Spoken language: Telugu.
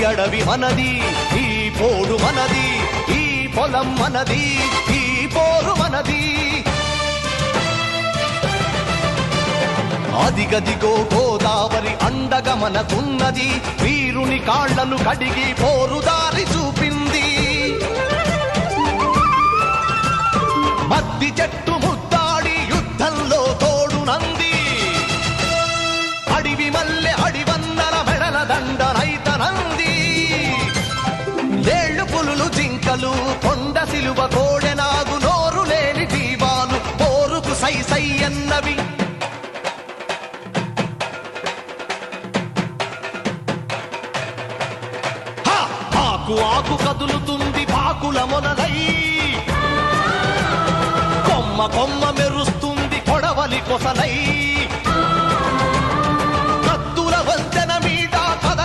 అడవి మనది, ఈ పోడు మనది, ఈ పొలం మనది, ఈ పోరు మనది. అదిగదిగో గోదావరి అండగా మనకున్నది, వీరుని కాళ్లను కడిగి పోరుదారి చూపింది. మద్ది చెట్టు ముద్దాడి యుద్ధంలో తోడునంది, అడివి మల్లె అడివన్నల మెడల దండనైతనంది. ఏళ్ళు పులులు జింకలు కొండ సిలువ కోడెనాగు నోరు లేని జీవాలు పోరుకు సై సై అన్నవి. ఆకు ఆకు కదులుతుంది పాకుల మొనలై, కొమ్మ కొమ్మ మెరుస్తుంది కొడవలి కొసలై.